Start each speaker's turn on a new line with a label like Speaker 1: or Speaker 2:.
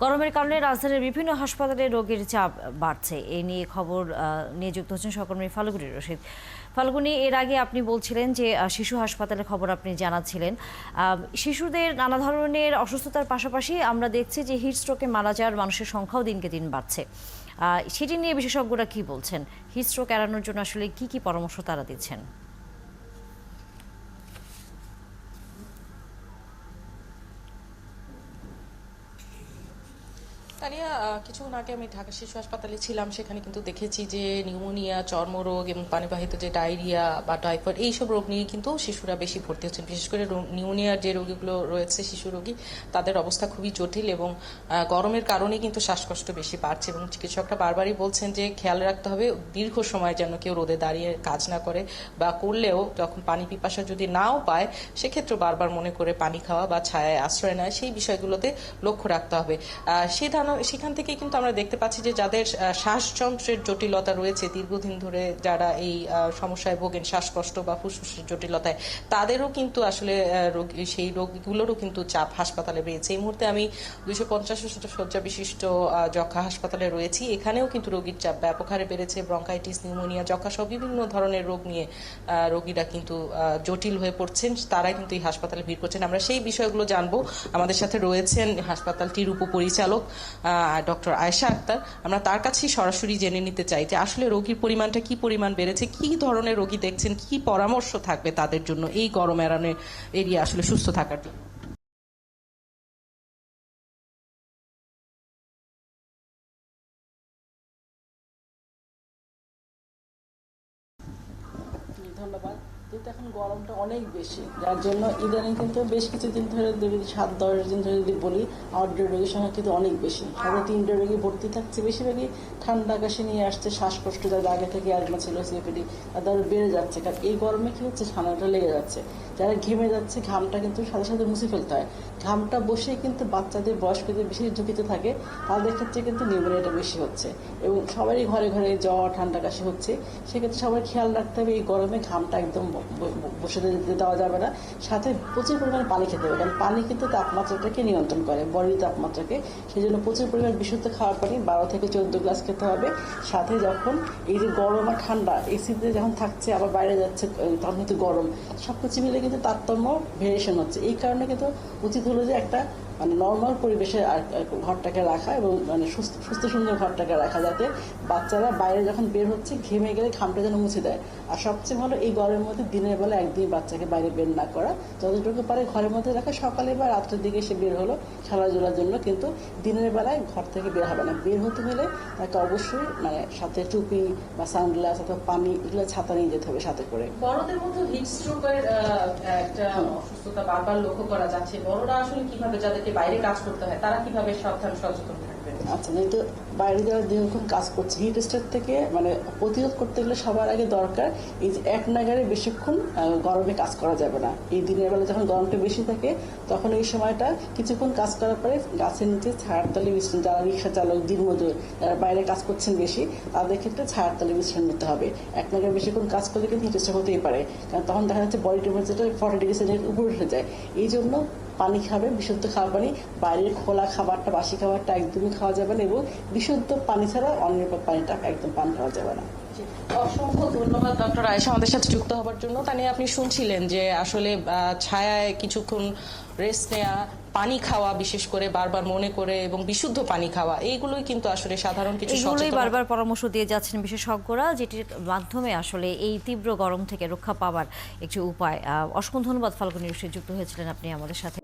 Speaker 1: গরমের কারণে রাজধানীর বিভিন্ন হাসপাতালে রোগীর চাপ বাড়ছে। এ নিয়ে খবর নিয়ে যুক্ত হচ্ছেন সহকর্মী ফাল্গুনী রশিদ। ফাল্গুনী, এর আগে আপনি বলছিলেন যে শিশু হাসপাতালের খবর আপনি জানাচ্ছিলেন। শিশুদের নানা ধরনের অসুস্থতার পাশাপাশি আমরা দেখছি যে হিটস্ট্রোকে মারা যাওয়ার মানুষের সংখ্যাও দিনকে দিন বাড়ছে। সেটি নিয়ে বিশেষজ্ঞরা কি বলছেন? হিটস্ট্রোক এড়ানোর জন্য আসলে কি পরামর্শ তারা দিচ্ছেন?
Speaker 2: তানিয়া, কিছুক্ষণ আগে আমি ঢাকা শিশু হাসপাতালে ছিলাম। সেখানে কিন্তু দেখেছি যে নিউমোনিয়া, চর্মরোগ এবং পানিবাহিত যে ডায়রিয়া বা টাইফয়েড এইসব রোগ নিয়ে কিন্তু শিশুরা বেশি ভর্তি হচ্ছেন। বিশেষ করে নিউমোনিয়ার যে রোগীগুলো রয়েছে, শিশু রোগী, তাদের অবস্থা খুবই জটিল এবং গরমের কারণে কিন্তু শ্বাসকষ্ট বেশি বাড়ছে। এবং চিকিৎসকরা বারবারই বলছেন যে খেয়াল রাখতে হবে দীর্ঘ সময় যেন কেউ রোদে দাঁড়িয়ে কাজ না করে, বা করলেও যখন পানি পিপাসা যদি নাও পায় সেক্ষেত্রে বারবার মনে করে পানি খাওয়া বা ছায়ায় আশ্রয় নেয়, সেই বিষয়গুলোতে লক্ষ্য রাখতে হবে। সেখান থেকে কিন্তু আমরা দেখতে পাচ্ছি যে যাদের শ্বাসযন্ত্রের জটিলতা রয়েছে, দীর্ঘদিন ধরে যারা এই সমস্যায় ভোগেন, শ্বাসকষ্ট বা ফুসফুসের জটিলতায়, তাদেরও কিন্তু আসলে সেই রোগগুলোরও কিন্তু চাপ হাসপাতালে বেড়েছে। এই মুহূর্তে আমি 250 শয্যা বিশিষ্ট যক্ষা হাসপাতালে রয়েছি। এখানেও কিন্তু রোগীর চাপ ব্যাপক হারে বেড়েছে। ব্রঙ্কাইটিস, নিউমোনিয়া, যক্ষা সহ বিভিন্ন ধরনের রোগ নিয়ে রোগীরা কিন্তু জটিল হয়ে পড়ছেন। তারা কিন্তু এই হাসপাতালে ভিড় করছেন। আমরা সেই বিষয়গুলো জানবো। আমাদের সাথে রয়েছেন হাসপাতালটির উপপরিচালক ডক্টর আয়েশা আক্তার। আমরা তার কাছেই সরাসরি জেনে নিতে চাই যে আসলে রোগীর পরিমাণটা কি পরিমাণ বেড়েছে, কি ধরনের রোগী দেখছেন, কি পরামর্শ থাকবে তাদের জন্য এই গরম এড়িয়ে আসলে সুস্থ থাকার জন্য।
Speaker 3: ধন্যবাদ। যেহেতু এখন গরমটা অনেক বেশি, যার জন্য ইদানিং কিন্তু বেশ কিছুদিন ধরে 7-10 দিন ধরে যদি বলি, আউটডোর রোগীর সংখ্যা কিন্তু অনেক বেশি। সাথে 3টে রোগী ভর্তি থাকছে। বেশিরভাগই ঠান্ডা কাশি নিয়ে আসছে, শ্বাসকষ্ট, যাদের আগে থেকে অ্যাজমা ছিল, সিওপিডি, তাদের বেড়ে যাচ্ছে। কারণ এই গরমে কি হচ্ছে, ঠান্ডাটা লেগে যাচ্ছে। যারা ঘেমে যাচ্ছে, ঘামটা কিন্তু সাথে সাথে মুছে ফেলতে হয়। ঘামটা বসে কিন্তু বাচ্চাদের, বয়স্কদের বেশি ঝুঁকিতে থাকে, তাদের ক্ষেত্রে কিন্তু নিউমোনিয়াটা বেশি হচ্ছে। এবং সবারই ঘরে ঘরে জ্বর, ঠান্ডা কাশি হচ্ছে। সেক্ষেত্রে সবাই খেয়াল রাখতে হবে, এই গরমে ঘামটা একদম বসে যেতে দেওয়া যাবে না। সাথে প্রচুর পরিমাণে পানি খেতে হবে, কারণ পানি কিন্তু তাপমাত্রাটাকে নিয়ন্ত্রণ করে, বডির তাপমাত্রাকে। সেই জন্য প্রচুর পরিমাণ বিশুদ্ধ খাওয়ার পানি 12 থেকে 14 গ্লাস খেতে হবে। সাথে যখন এই যে গরম আর ঠান্ডা, এসিতে যখন থাকছে আবার বাইরে যাচ্ছে, তখন কিন্তু গরম, সবকিছু মিলে কিন্তু তারতম্য ভেরিয়েশন হচ্ছে। এই কারণে কিন্তু উচিত হলো যে একটা নর্মাল পরিবেশে ঘরটাকে রাখা এবং সুস্থ সুন্দর ঘরটাকে রাখা, যাতে বাচ্চারা বাইরে যখন বের হচ্ছে ঘেমে গেলে ঘামটা যেন মুছে দেয়। আর সবচেয়ে ভালো এই গরমের মধ্যে দিনের বেলা একদিনই বাচ্চাকে বাইরে বের না করা, যতটুকু পারে ঘরের মধ্যে রাখা। সকালে বা রাত্রের দিকে সে বের হলো খেলাধুলার জন্য, কিন্তু দিনের বেলায় ঘর থেকে বের হবে না। বের হতে হলে তাকে অবশ্যই সাথে টুপি বা সানগ্লাস অথবা পানি, এগুলো ছাতা নিয়ে যেতে হবে সাথে করে।
Speaker 2: বড়দের মধ্যে হিটস্ট্রোকের একটা অসুস্থতা বারবার লক্ষ্য করা যাচ্ছে। বড়রা আসলে কিভাবে, যাদেরকে বাইরে কাজ করতে হয়, তারা কিভাবে সাবধান সচেতন থাকবেন?
Speaker 3: আচ্ছা, যেহেতু বাইরে যারা দীর্ঘক্ষণ কাজ করছে, হিট স্ট্রোক থেকে প্রতিরোধ করতে গেলে সবার আগে দরকার এই যে এক নাগারে বেশিক্ষণ গরমে কাজ করা যাবে না। এই দিনের বেলা যখন গরমটা বেশি থাকে, তখন এই সময়টা কিছুক্ষণ কাজ করার পরে গাছের নিচে ছায়ার তলে বিশ্রাম, যারা রিক্সা চালক, দিনমজুর, যারা বাইরে কাজ করছেন বেশি, তাদের ক্ষেত্রে ছায়ার তলে বিশ্রাম নিতে হবে। এক নাগারে বেশিক্ষণ কাজ করলে কিন্তু হিট স্ট্রোক হতেই পারে, কারণ তখন দেখা যাচ্ছে বডি টেম্পারেচারটা 40 ডিগ্রি সেন্টিগ্রেড উপরে উঠে যায়। এই জন্য পানি খাবে, বিশুদ্ধ খাওয়া পানি। বাইরের খোলা খাবারটা, বাসি খাবারটা একদমই খাওয়া যাবে না, এবং বিশুদ্ধ পানি ছাড়া অন্য পানিটা একদম পান করা যাবে না।
Speaker 2: অসংখ্য ধন্যবাদ ডক্টর আয়েশা আমাদের সাথে যুক্ত হবার জন্য। তা নিয়ে আপনি শুনছিলেন যে আসলে ছায়ায় কিছুক্ষণ রেস্ট নেওয়া, পানি খাওয়া, বিশেষ করে বারবার মনে করে, এবং বিশুদ্ধ পানি খাওয়া, এইগুলোই কিন্তু আসলে সাধারণ কিছু
Speaker 1: এগুলোই বারবার পরামর্শ দিয়ে যাচ্ছেন বিশেষজ্ঞরা, যেটির মাধ্যমে আসলে এই তীব্র গরম থেকে রক্ষা পাওয়ার একটি উপায়। অসংখ্য ধন্যবাদ ফাল্গুনী রশিদ, যুক্ত হয়েছিলেন আপনি আমাদের সাথে।